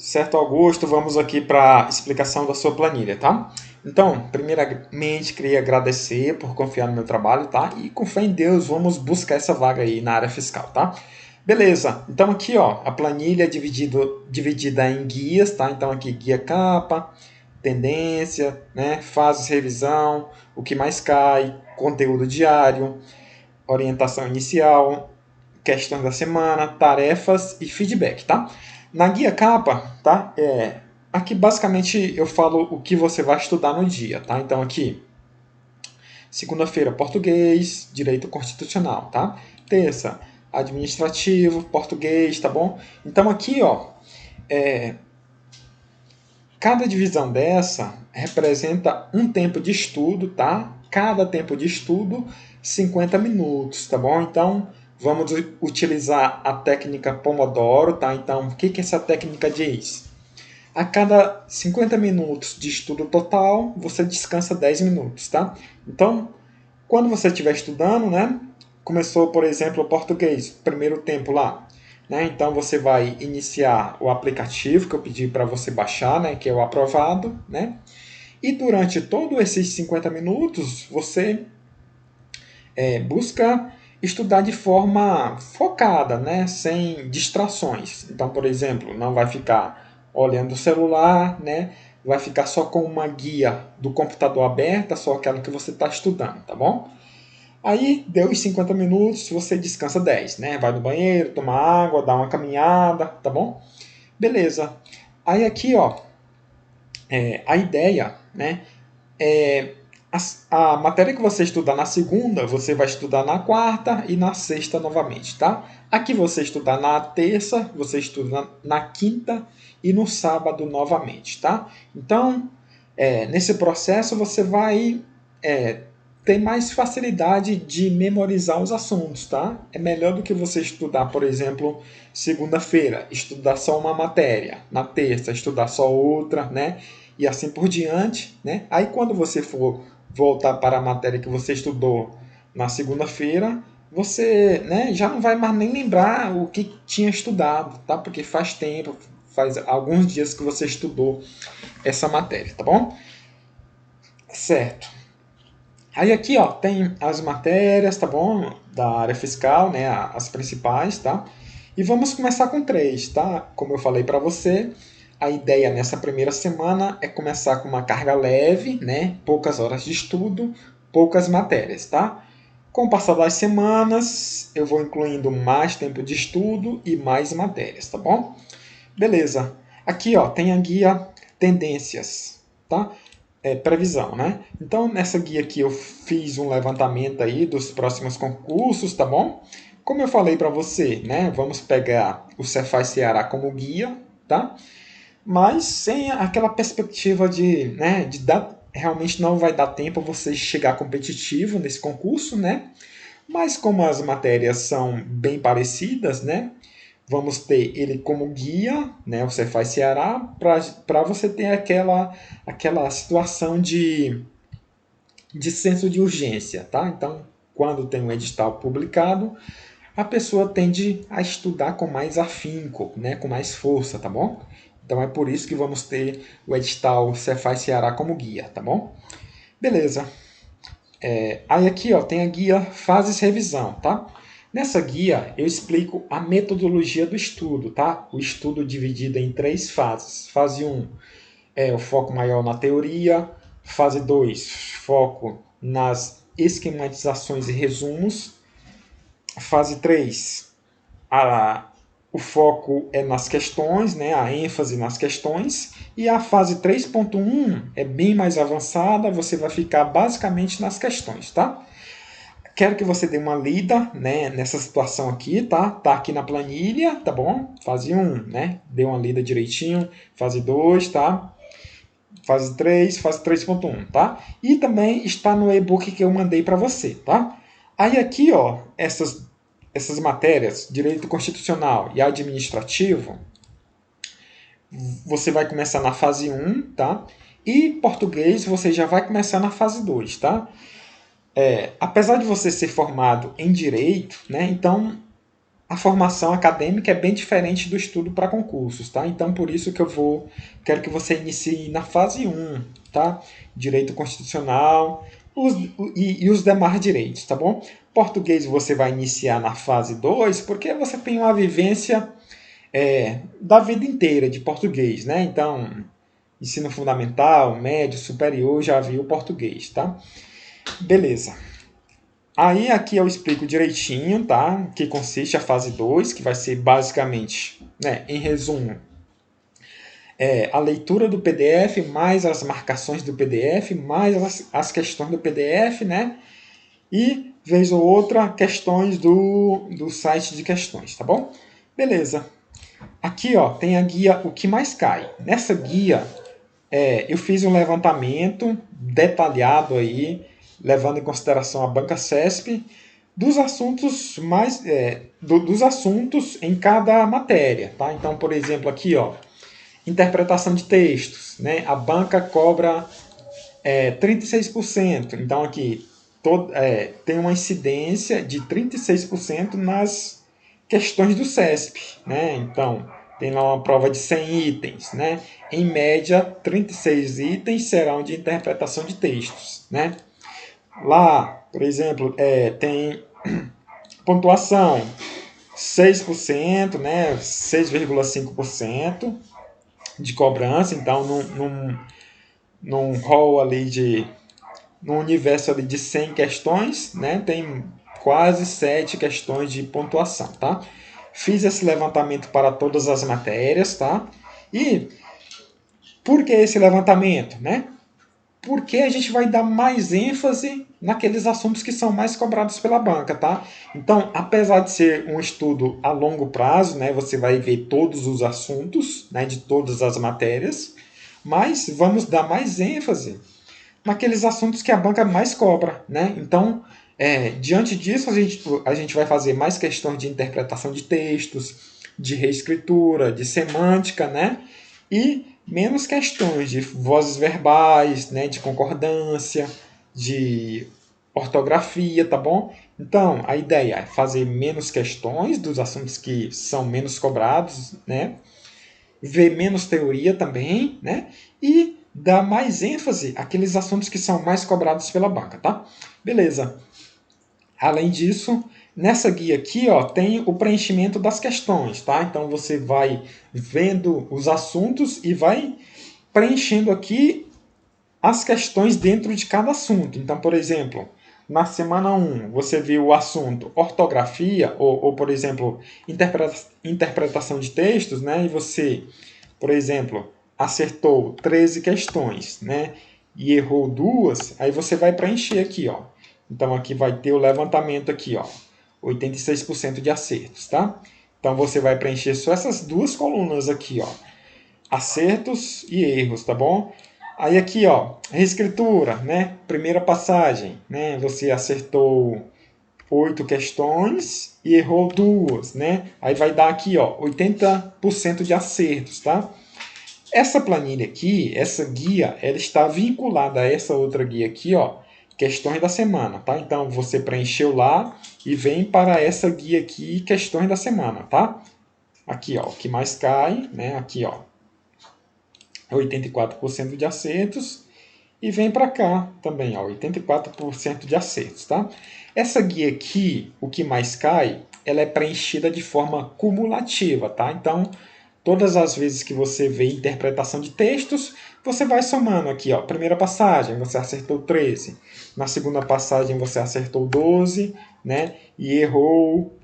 Certo, Augusto, vamos aqui para a explicação da sua planilha, tá? Então, primeiramente, queria agradecer por confiar no meu trabalho, tá? E com fé em Deus, vamos buscar essa vaga aí na área fiscal, tá? Beleza, então aqui, ó, a planilha é dividida em guias, tá? Então aqui, guia capa, tendência, né? Fases, revisão, o que mais cai, conteúdo diário, orientação inicial, questões da semana, tarefas e feedback, tá? Na guia capa, tá? Aqui basicamente eu falo o que você vai estudar no dia, tá? Então aqui, segunda-feira, português, direito constitucional, tá? Terça, administrativo, português, tá bom? Então aqui, ó, cada divisão dessa representa um tempo de estudo, tá? Cada tempo de estudo, 50 minutos, tá bom? Então, vamos utilizar a técnica Pomodoro, tá? Então, o que essa técnica diz? A cada 50 minutos de estudo total, você descansa 10 minutos, tá? Então, quando você estiver estudando, né? Começou, por exemplo, o português, primeiro tempo lá. Né? Então você vai iniciar o aplicativo que eu pedi para você baixar, né? Que é o aprovado. Né? E durante todos esses 50 minutos, você busca estudar de forma focada, né? Sem distrações. Então, por exemplo, não vai ficar olhando o celular, né? Vai ficar só com uma guia do computador aberta, só aquela que você está estudando, tá bom? Aí deu os 50 minutos, você descansa 10, né? Vai no banheiro, toma água, dá uma caminhada, tá bom? Beleza. Aí aqui, ó, a ideia, né? É a matéria que você estudar na segunda, você vai estudar na quarta e na sexta novamente, tá? Aqui você estudar na terça, você estuda na quinta e no sábado novamente, tá? Então, nesse processo você vai ter mais facilidade de memorizar os assuntos, tá? É melhor do que você estudar, por exemplo, segunda-feira, estudar só uma matéria, na terça, estudar só outra, né? E assim por diante, né? Aí quando você for voltar para a matéria que você estudou na segunda-feira, você, né, já não vai mais nem lembrar o que tinha estudado, tá? Porque faz tempo, faz alguns dias que você estudou essa matéria, tá bom? Certo. Aí aqui, ó, tem as matérias, tá bom? Da área fiscal, né? As principais, tá? E vamos começar com três, tá? Como eu falei para você, a ideia nessa primeira semana é começar com uma carga leve, né? Poucas horas de estudo, poucas matérias, tá? Com o passar das semanas, eu vou incluindo mais tempo de estudo e mais matérias, tá bom? Beleza. Aqui, ó, tem a guia Tendências, tá? Previsão, né? Então, nessa guia aqui eu fiz um levantamento aí dos próximos concursos, tá bom? Como eu falei para você, né? Vamos pegar o Cefaz Ceará como guia, tá? Mas sem aquela perspectiva de, né, de dar, realmente não vai dar tempo você chegar competitivo nesse concurso, né? Mas como as matérias são bem parecidas, né? Vamos ter ele como guia, né? Você faz Ceará para você ter aquela situação de senso de urgência, tá? Então, quando tem um edital publicado, a pessoa tende a estudar com mais afinco, né? Com mais força, tá bom? Então é por isso que vamos ter o edital Cefaz Ceará como guia, tá bom? Beleza. Aí aqui, ó, tem a guia Fases Revisão, tá? Nessa guia eu explico a metodologia do estudo, tá? O estudo dividido em três fases. Fase 1 é o foco maior na teoria. Fase 2, foco nas esquematizações e resumos. Fase 3, o foco é nas questões, né, a ênfase nas questões. E a fase 3.1 é bem mais avançada, você vai ficar basicamente nas questões, tá? Quero que você dê uma lida, né, nessa situação aqui, tá? Tá aqui na planilha, tá bom? Fase 1, né? Dê uma lida direitinho. Fase 2, tá? Fase 3, fase 3.1, tá? E também está no e-book que eu mandei para você, tá? Aí aqui, ó, essas matérias, direito constitucional e administrativo, você vai começar na fase 1, tá? E português você já vai começar na fase 2, tá? Apesar de você ser formado em direito, né? Então a formação acadêmica é bem diferente do estudo para concursos, tá? Então, por isso que quero que você inicie na fase 1, tá? Direito constitucional e os demais direitos, tá bom? Português você vai iniciar na fase 2, porque você tem uma vivência da vida inteira de português, né? Então, ensino fundamental, médio, superior, já viu português, tá? Beleza. Aí aqui eu explico direitinho, tá? Que consiste a fase 2, que vai ser basicamente, né, em resumo, a leitura do PDF, mais as marcações do PDF, mais as questões do PDF, né? E, vez ou outra, questões do site de questões, tá bom? Beleza. Aqui, ó, tem a guia O Que Mais Cai. Nessa guia, eu fiz um levantamento detalhado aí, levando em consideração a banca CESP, dos assuntos dos assuntos em cada matéria, tá? Então, por exemplo, aqui, ó, interpretação de textos, né? A banca cobra 36%. Então, aqui tem uma incidência de 36% nas questões do CESP, né? Então, tem lá uma prova de 100 itens, né? Em média, 36 itens serão de interpretação de textos, né? Lá, por exemplo, tem pontuação 6%, né? 6,5% de cobrança, então num rol ali num universo ali de 100 questões, né? Tem quase 7 questões de pontuação, tá? Fiz esse levantamento para todas as matérias, tá? E por que esse levantamento, né? Porque a gente vai dar mais ênfase naqueles assuntos que são mais cobrados pela banca, tá? Então, apesar de ser um estudo a longo prazo, né, você vai ver todos os assuntos, né, de todas as matérias, mas vamos dar mais ênfase naqueles assuntos que a banca mais cobra, né? Então, diante disso, a gente vai fazer mais questões de interpretação de textos, de reescritura, de semântica, né? E menos questões de vozes verbais, né? De concordância, de ortografia, tá bom? Então, a ideia é fazer menos questões dos assuntos que são menos cobrados, né? Ver menos teoria também, né? E dar mais ênfase àqueles assuntos que são mais cobrados pela banca, tá? Beleza. Além disso, nessa guia aqui, ó, tem o preenchimento das questões, tá? Então você vai vendo os assuntos e vai preenchendo aqui as questões dentro de cada assunto. Então, por exemplo, na semana 1, você viu o assunto ortografia, ou por exemplo, interpretação de textos, né? E você, por exemplo, acertou 13 questões, né? E errou duas, aí você vai preencher aqui, ó. Então, aqui vai ter o levantamento aqui, ó. 86% de acertos, tá? Então, você vai preencher só essas duas colunas aqui, ó. Acertos e erros, tá bom? Aí aqui, ó, reescritura, né? Primeira passagem, né? Você acertou 8 questões e errou duas, né? Aí vai dar aqui, ó, 80% de acertos, tá? Essa planilha aqui, essa guia, ela está vinculada a essa outra guia aqui, ó, questões da semana, tá? Então você preencheu lá e vem para essa guia aqui, questões da semana, tá? Aqui, ó, o que mais cai, né? Aqui, ó, 84% de acertos e vem para cá também, ó, 84% de acertos, tá? Essa guia aqui, o que mais cai, ela é preenchida de forma cumulativa, tá? Então, todas as vezes que você vê interpretação de textos, você vai somando aqui, ó, primeira passagem, você acertou 13, na segunda passagem você acertou 12, né? E errou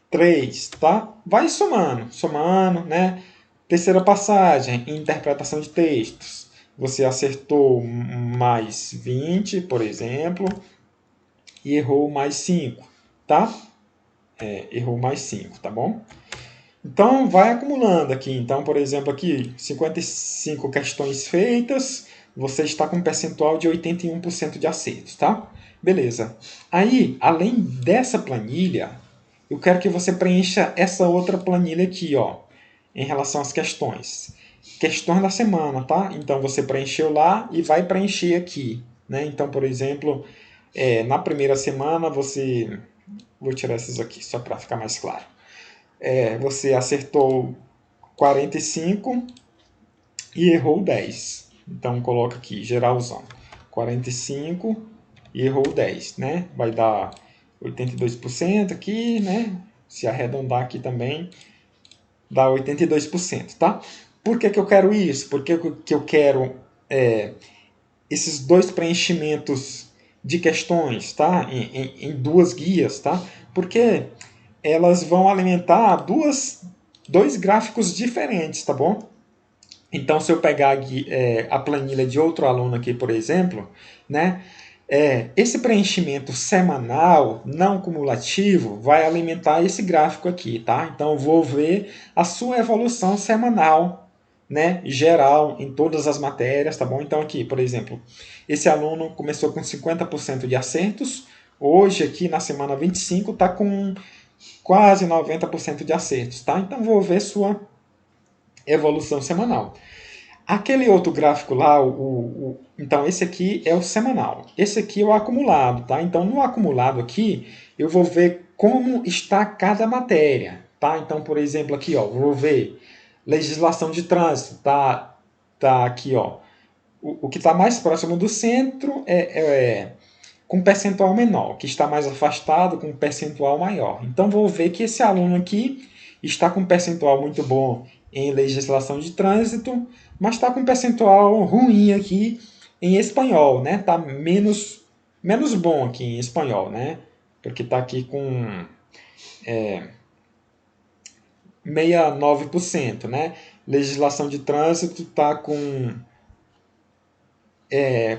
3, tá? Vai somando, né? Terceira passagem, interpretação de textos. Você acertou mais 20, por exemplo, e errou mais 5, tá? Errou mais 5, tá bom? Então, vai acumulando aqui. Então, por exemplo, aqui, 55 questões feitas, você está com um percentual de 81% de acertos, tá? Beleza. Aí, além dessa planilha, eu quero que você preencha essa outra planilha aqui, ó, em relação às questões. Questões da semana, tá? Então, você preencheu lá e vai preencher aqui, né? Então, por exemplo, na primeira semana, você... Vou tirar essas aqui, só para ficar mais claro. você acertou 45 e errou 10. Então coloca aqui, geralzão. 45 e errou 10, né? Vai dar 82% aqui, né? Se arredondar aqui também, dá 82%, tá? Por que eu quero isso? Por que eu quero esses dois preenchimentos de questões, tá? Em duas guias, tá? Porque elas vão alimentar dois gráficos diferentes, tá bom? Então, se eu pegar aqui, a planilha de outro aluno aqui, por exemplo, né, esse preenchimento semanal não cumulativo vai alimentar esse gráfico aqui, tá? Então, eu vou ver a sua evolução semanal, né, geral em todas as matérias, tá bom? Então, aqui, por exemplo, esse aluno começou com 50% de acertos, hoje aqui na semana 25 está com quase 90% de acertos, tá? Então, vou ver sua evolução semanal. Aquele outro gráfico lá, então esse aqui é o semanal. Esse aqui é o acumulado, tá? Então no acumulado aqui, eu vou ver como está cada matéria, tá? Então, por exemplo, aqui, ó, vou ver legislação de trânsito, tá aqui, ó. O que está mais próximo do centro com percentual menor, o que está mais afastado com percentual maior. Então vou ver que esse aluno aqui está com um percentual muito bom em legislação de trânsito, mas está com um percentual ruim aqui em espanhol, né? Está menos bom aqui em espanhol, né? Porque está aqui com 69%, né? Legislação de trânsito está com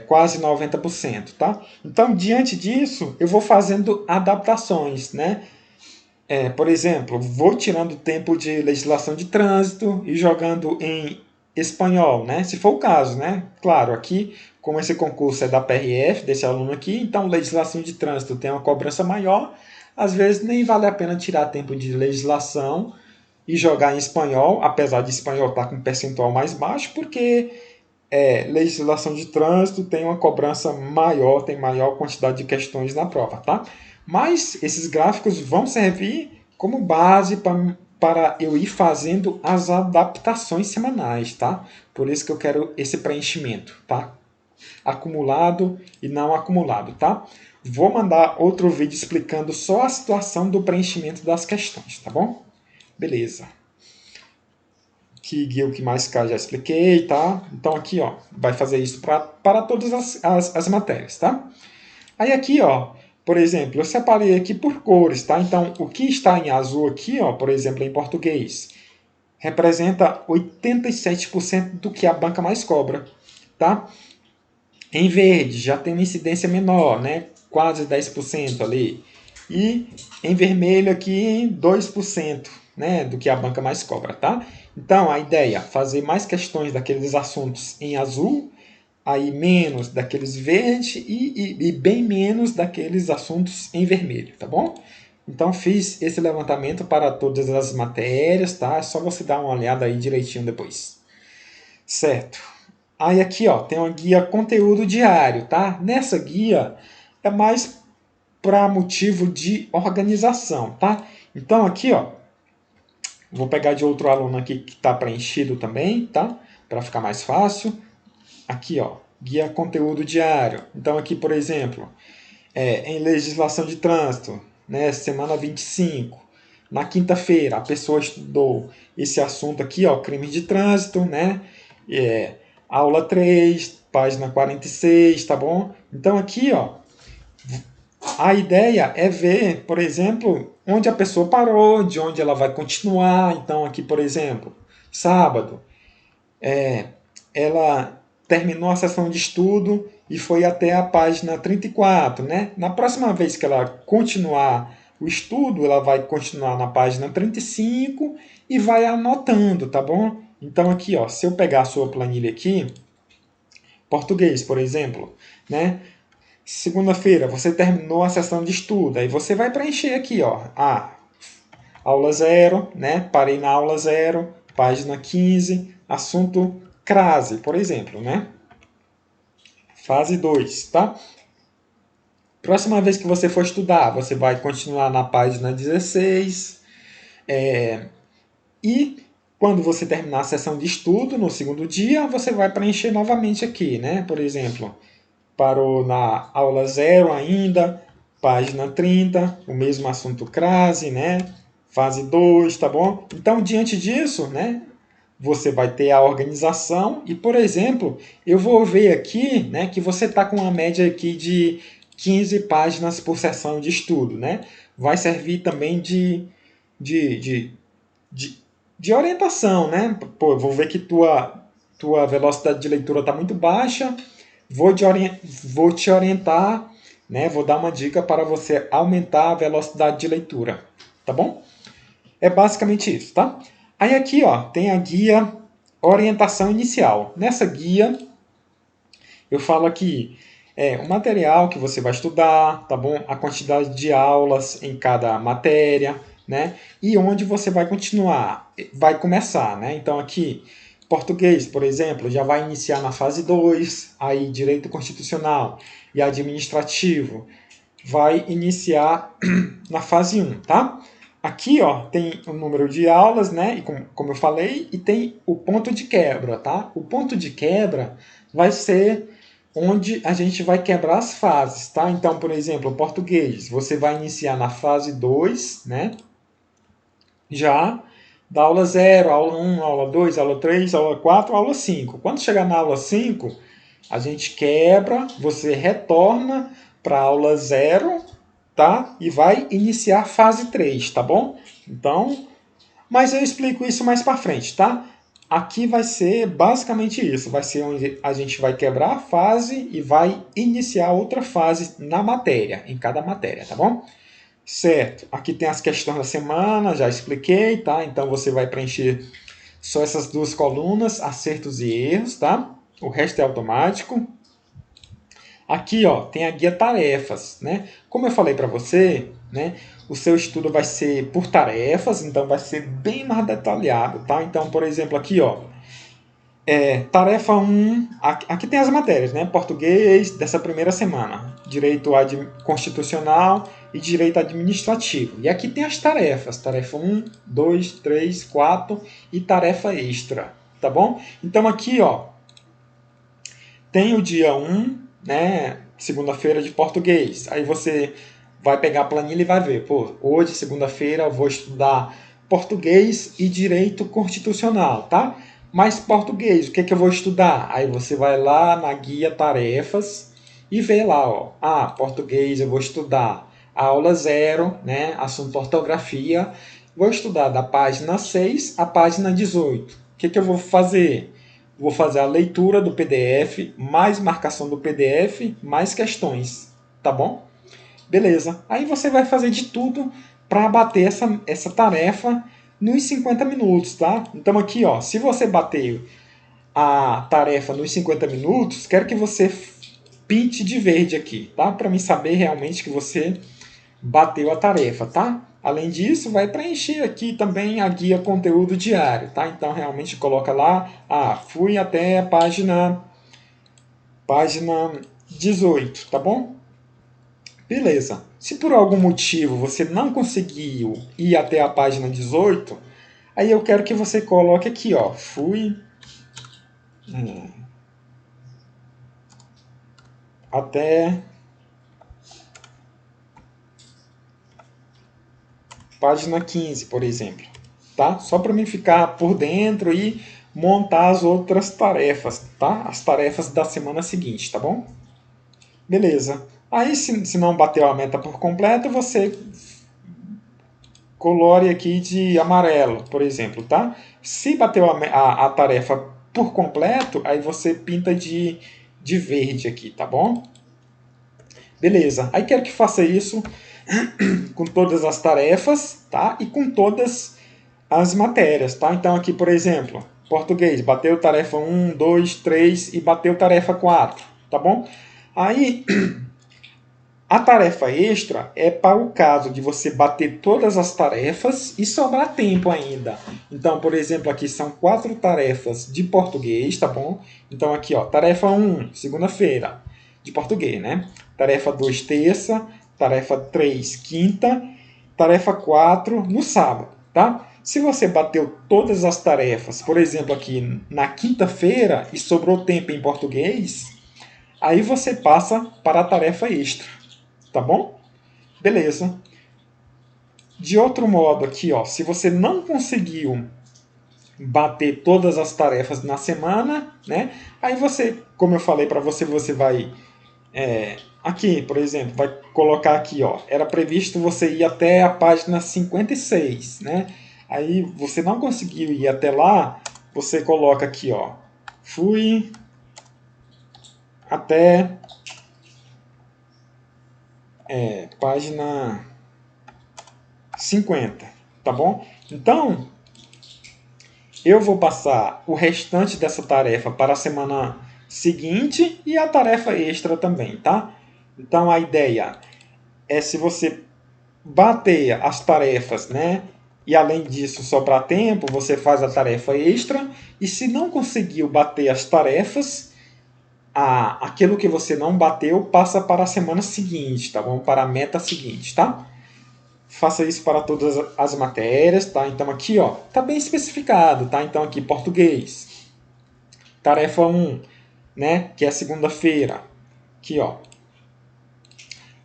quase 90%, tá? Então, diante disso, eu vou fazendo adaptações, né? Por exemplo, vou tirando tempo de legislação de trânsito e jogando em espanhol, né? Se for o caso, né? Claro, aqui, como esse concurso é da PRF, desse aluno aqui, então legislação de trânsito tem uma cobrança maior, às vezes nem vale a pena tirar tempo de legislação e jogar em espanhol, apesar de espanhol estar com um percentual mais baixo, porque legislação de trânsito tem uma cobrança maior, tem maior quantidade de questões na prova, tá? Mas esses gráficos vão servir como base para eu ir fazendo as adaptações semanais, tá? Por isso que eu quero esse preenchimento, tá? Acumulado e não acumulado, tá? Vou mandar outro vídeo explicando só a situação do preenchimento das questões, tá bom? Beleza. Que guia o que mais cai já expliquei, tá? Então aqui, ó, vai fazer isso para todas as matérias, tá? Aí aqui, ó, por exemplo, eu separei aqui por cores, tá? Então, o que está em azul aqui, ó, por exemplo, em português, representa 87% do que a banca mais cobra, tá? Em verde já tem uma incidência menor, né? Quase 10% ali. E em vermelho aqui 2%, né, do que a banca mais cobra, tá? Então a ideia é fazer mais questões daqueles assuntos em azul, aí menos daqueles verde e bem menos daqueles assuntos em vermelho, tá bom? Então fiz esse levantamento para todas as matérias, tá? É só você dar uma olhada aí direitinho depois. Certo. Aí aqui, ó, tem uma guia conteúdo diário, tá? Nessa guia é mais para motivo de organização, tá? Então aqui, ó, vou pegar de outro aluno aqui que está preenchido também, tá? Para ficar mais fácil. Aqui, ó, guia conteúdo diário. Então aqui, por exemplo, em legislação de trânsito, né, semana 25, na quinta-feira a pessoa estudou esse assunto aqui, ó, crime de trânsito, né? Aula 3, página 46, tá bom? Então aqui, ó, a ideia é ver, por exemplo, onde a pessoa parou, de onde ela vai continuar. Então, aqui, por exemplo, sábado, ela terminou a sessão de estudo e foi até a página 34, né? Na próxima vez que ela continuar o estudo, ela vai continuar na página 35 e vai anotando, tá bom? Então, aqui, ó, se eu pegar a sua planilha aqui, português, por exemplo, né? Segunda-feira, você terminou a sessão de estudo, aí você vai preencher aqui, ó, aula 0, né? Parei na aula 0, página 15, assunto crase, por exemplo, né? Fase 2, tá? Próxima vez que você for estudar, você vai continuar na página 16, E quando você terminar a sessão de estudo, no segundo dia, você vai preencher novamente aqui, né? Por exemplo, parou na aula 0 ainda, página 30, o mesmo assunto crase, né? Fase 2, tá bom? Então, diante disso, né? Você vai ter a organização e, por exemplo, eu vou ver aqui, né, que você está com uma média aqui de 15 páginas por sessão de estudo, né? Vai servir também de, de, de, de orientação, né? Pô, vou ver que tua velocidade de leitura está muito baixa, vou te orientar, né? Vou dar uma dica para você aumentar a velocidade de leitura, tá bom? É basicamente isso, tá? Aí aqui, ó, tem a guia orientação inicial. Nessa guia, eu falo aqui o material que você vai estudar, tá bom? A quantidade de aulas em cada matéria, né? E onde você vai continuar, vai começar, né? Então aqui, português, por exemplo, já vai iniciar na fase 2, aí direito constitucional e administrativo vai iniciar na fase 1, tá? Aqui, ó, tem o número de aulas, né? E como eu falei, e tem o ponto de quebra, tá? O ponto de quebra vai ser onde a gente vai quebrar as fases, tá? Então, por exemplo, o português, você vai iniciar na fase 2, né? Já da aula 0, aula 1, aula 2, aula 3, aula 4, aula 5. Quando chegar na aula 5, a gente quebra, você retorna para a aula 0, tá? E vai iniciar a fase 3, tá bom? Então, mas eu explico isso mais para frente, tá? Aqui vai ser basicamente isso, vai ser onde a gente vai quebrar a fase e vai iniciar outra fase na matéria, em cada matéria, tá bom? Certo, aqui tem as questões da semana, já expliquei, tá? Então você vai preencher só essas duas colunas, acertos e erros, tá? O resto é automático. Aqui, ó, tem a guia tarefas, né? Como eu falei para você, né? O seu estudo vai ser por tarefas, então vai ser bem mais detalhado, tá? Então, por exemplo, aqui, ó, tarefa 1, aqui tem as matérias, né? Português dessa primeira semana, direito constitucional e direito administrativo. E aqui tem as tarefas, tarefa 1, 2, 3, 4 e tarefa extra, tá bom? Então aqui, ó, tem o dia 1, né? Segunda-feira de português. Aí você vai pegar a planilha e vai ver, pô, hoje, segunda-feira, eu vou estudar português e direito constitucional, tá? Mas português, o que é que eu vou estudar? Aí você vai lá na guia tarefas e vê lá, ó. Ah, português eu vou estudar a aula 0, né? Assunto ortografia. Vou estudar da página 6 à página 18. O que é que eu vou fazer? Vou fazer a leitura do PDF, mais marcação do PDF, mais questões, tá bom? Beleza. Aí você vai fazer de tudo para bater essa tarefa nos 50 minutos, tá? Então aqui, ó, se você bater a tarefa nos 50 minutos, quero que você pinte de verde aqui, tá? Para mim saber realmente que você bateu a tarefa, tá? Além disso, vai preencher aqui também a guia conteúdo diário, tá? Então realmente coloca lá, fui até a página 18, tá bom? Beleza. Se por algum motivo você não conseguiu ir até a página 18, aí eu quero que você coloque aqui, ó, fui até página 15, por exemplo, tá? Só para mim ficar por dentro e montar as outras tarefas, tá? As tarefas da semana seguinte, tá bom? Beleza. Aí, se não bateu a meta por completo, você colore aqui de amarelo, por exemplo, tá? Se bateu a tarefa por completo, aí você pinta de verde aqui, tá bom? Beleza. Aí quero que faça isso com todas as tarefas, tá? E com todas as matérias, tá? Então aqui, por exemplo, português, bateu tarefa 1, 2, 3 e bateu tarefa 4, tá bom? Aí a tarefa extra é para o caso de você bater todas as tarefas e sobrar tempo ainda. Então, por exemplo, aqui são 4 tarefas de português, tá bom? Então aqui, ó, tarefa 1, segunda-feira, de português, né? Tarefa 2, terça, tarefa 3, quinta, tarefa 4 no sábado. tá? Se você bateu todas as tarefas, por exemplo, aqui na quinta-feira e sobrou tempo em português, aí você passa para a tarefa extra, tá bom? Beleza. De outro modo aqui, ó, se você não conseguiu bater todas as tarefas na semana, né? Aí você, como eu falei para você, você vai aqui, por exemplo, vai colocar aqui, ó, era previsto você ir até a página 56, né? Aí você não conseguiu ir até lá, você coloca aqui, ó, fui até página 50, tá bom? Então, eu vou passar o restante dessa tarefa para a semana seguinte e a tarefa extra também, tá? Então a ideia é, se você bater as tarefas, né? E além disso sobrar tempo, você faz a tarefa extra. E se não conseguiu bater as tarefas, aquilo que você não bateu passa para a semana seguinte, tá bom? Para a meta seguinte, tá? Faça isso para todas as matérias, tá? Então aqui, ó, tá bem especificado, tá? Então aqui português. Tarefa 1, né, que é segunda-feira. Aqui, ó.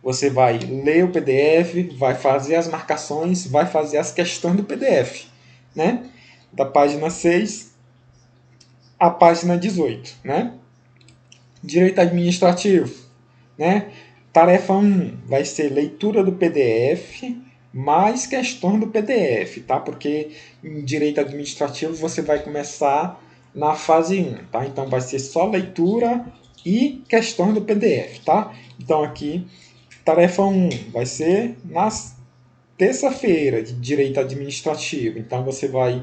Você vai ler o PDF, vai fazer as marcações, vai fazer as questões do PDF, né? Da página 6 à página 18, né? Direito administrativo, né? Tarefa 1 vai ser leitura do PDF mais questões do PDF, tá? Porque em direito administrativo você vai começar na fase 1, tá? Então vai ser só leitura e questões do PDF, tá? Então aqui, tarefa 1 vai ser na terça-feira de direito administrativo. Então você vai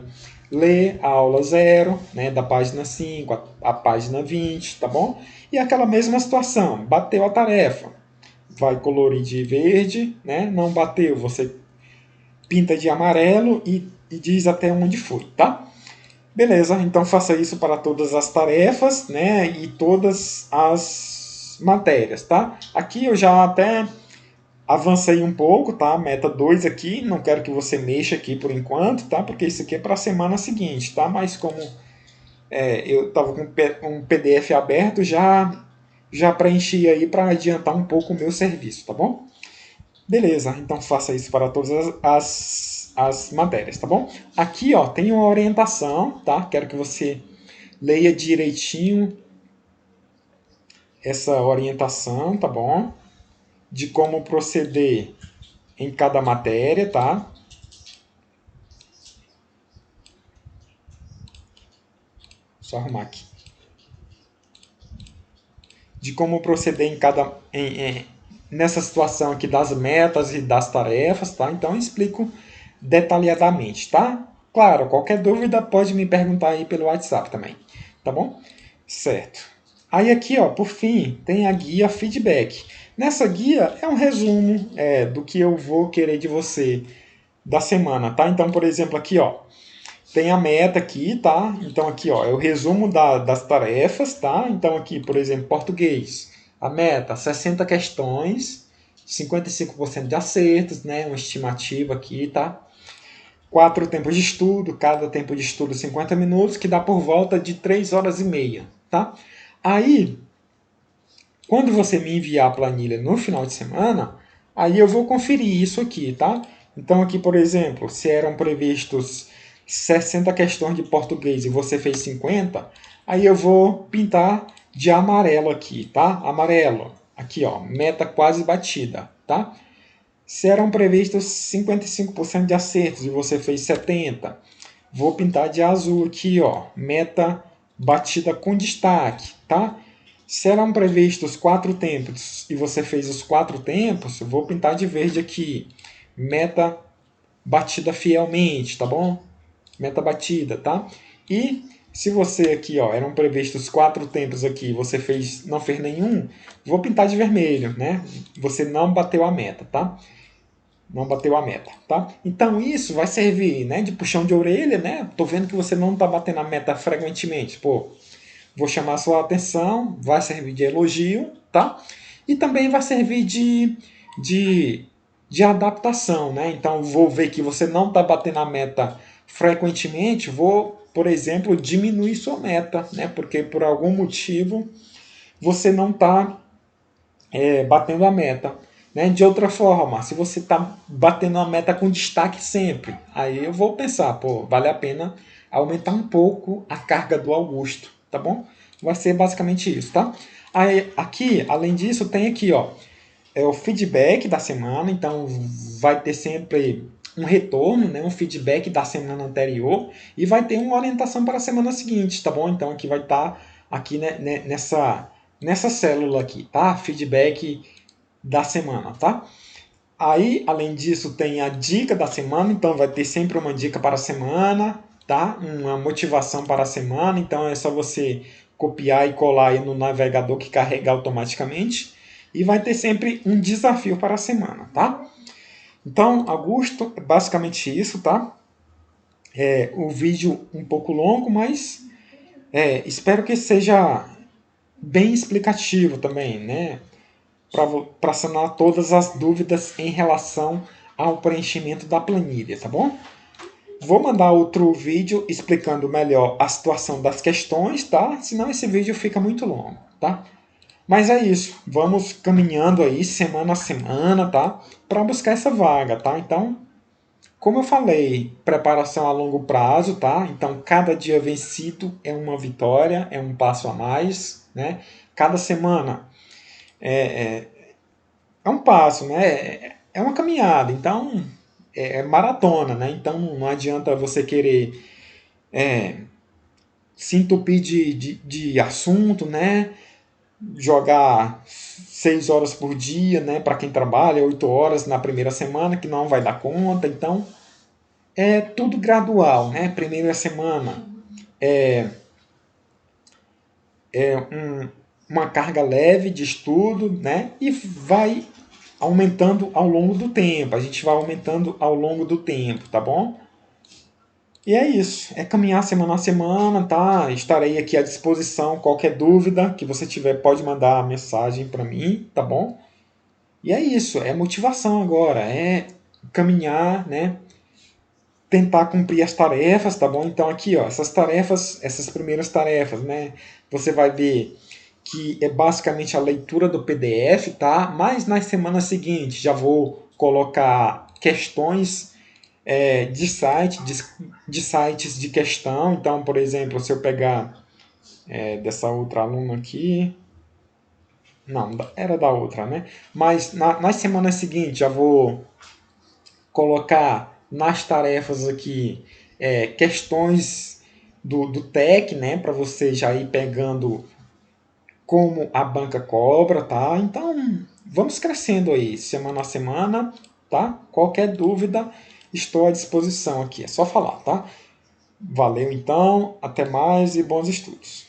ler a aula 0, né, da página 5 à página 20, tá bom? E aquela mesma situação, bateu a tarefa, vai colorir de verde, né? Não bateu, você pinta de amarelo e diz até onde foi, tá? Beleza, então faça isso para todas as tarefas, né? E todas as matérias, tá? Aqui eu já até avancei um pouco, tá? Meta 2 aqui, não quero que você mexa aqui por enquanto, tá? Porque isso aqui é para a semana seguinte, tá? Mas como eu estava com um PDF aberto, já preenchi aí para adiantar um pouco o meu serviço, tá bom? Beleza, então faça isso para todas as matérias, tá bom? Aqui, ó, tem uma orientação, tá? Quero que você leia direitinho essa orientação, tá bom? De como proceder em cada matéria, tá? Só arrumar aqui. De como proceder em cada nessa situação aqui das metas e das tarefas, tá? Então eu explico detalhadamente, tá? Claro, qualquer dúvida pode me perguntar aí pelo WhatsApp também, tá bom? Certo. Aí aqui, ó, por fim, tem a guia feedback. Nessa guia é um resumo do que eu vou querer de você da semana, tá? Então, por exemplo, aqui, ó, tem a meta aqui, tá? Então aqui, ó, é o resumo das tarefas, tá? Então aqui, por exemplo, português. A meta, 60 questões, 55% de acertos, né? Uma estimativa aqui, tá? 4 tempos de estudo, cada tempo de estudo 50 minutos, que dá por volta de 3 horas e meia, tá? Aí, quando você me enviar a planilha no final de semana, aí eu vou conferir isso aqui, tá? Então aqui, por exemplo, se eram previstos 60 questões de português e você fez 50, aí eu vou pintar de amarelo aqui, tá? Amarelo. Aqui, ó, meta quase batida, tá? Se eram previstos 55% de acertos e você fez 70, vou pintar de azul aqui, ó, meta batida com destaque, tá? Se eram previstos 4 tempos e você fez os 4 tempos, vou pintar de verde aqui, meta batida fielmente, tá bom? Meta batida, tá? E se você aqui, ó, eram previstos 4 tempos aqui, você não fez nenhum, vou pintar de vermelho, né? Você não bateu a meta, tá? Não bateu a meta, tá? Então isso vai servir, né, de puxão de orelha, né? Tô vendo que você não tá batendo a meta frequentemente, pô. Vou chamar a sua atenção, vai servir de elogio, tá? E também vai servir de de adaptação, né? Então, vou ver que você não está batendo a meta frequentemente, vou, por exemplo, diminuir sua meta, né? Porque por algum motivo você não está batendo a meta. Né? De outra forma, se você está batendo a meta com destaque sempre, aí eu vou pensar, pô, vale a pena aumentar um pouco a carga do Augusto, tá bom? Vai ser basicamente isso, tá? Aí, aqui, além disso, tem aqui, ó, o feedback da semana, então vai ter sempre um retorno, né, um feedback da semana anterior e vai ter uma orientação para a semana seguinte, tá bom? Então aqui vai estar aqui né, nessa célula aqui, tá? Feedback da semana, tá? Aí, além disso, tem a dica da semana, então vai ter sempre uma dica para a semana, tá? Uma motivação para a semana, então é só você copiar e colar aí no navegador que carrega automaticamente. E vai ter sempre um desafio para a semana, tá? Então, Augusto, é basicamente isso, tá? O vídeo um pouco longo, mas espero que seja bem explicativo também, né? Para sanar todas as dúvidas em relação ao preenchimento da planilha, tá bom? Vou mandar outro vídeo explicando melhor a situação das questões, tá? Senão esse vídeo fica muito longo, tá? Mas é isso, vamos caminhando aí semana a semana, tá? Para buscar essa vaga, tá? Então, como eu falei, preparação a longo prazo, tá? Então, cada dia vencido é uma vitória, é um passo a mais, né? Cada semana é um passo, né? É uma caminhada, então é maratona, né? Então não adianta você querer se entupir de assunto, né? Jogar 6 horas por dia, né? Para quem trabalha, 8 horas na primeira semana, que não vai dar conta. Então é tudo gradual, né? Primeira semana uma carga leve de estudo, né? E vai aumentando ao longo do tempo. A gente vai aumentando ao longo do tempo, tá bom? E é isso. É caminhar semana a semana, tá? Estarei aqui à disposição. Qualquer dúvida que você tiver, pode mandar mensagem para mim, tá bom? E é isso. É motivação agora. É caminhar, né? Tentar cumprir as tarefas, tá bom? Então aqui, ó, essas tarefas, essas primeiras tarefas, né? Você vai ver que é basicamente a leitura do PDF, tá? Mas nas semanas seguintes já vou colocar questões de sites de questão. Então, por exemplo, se eu pegar dessa outra aluna aqui, não, era da outra, né? Mas nas semanas seguintes já vou colocar nas tarefas aqui questões do TEC, né? Para você já ir pegando como a banca cobra, tá? Então, vamos crescendo aí, semana a semana, tá? Qualquer dúvida, estou à disposição aqui, é só falar, tá? Valeu então, até mais e bons estudos.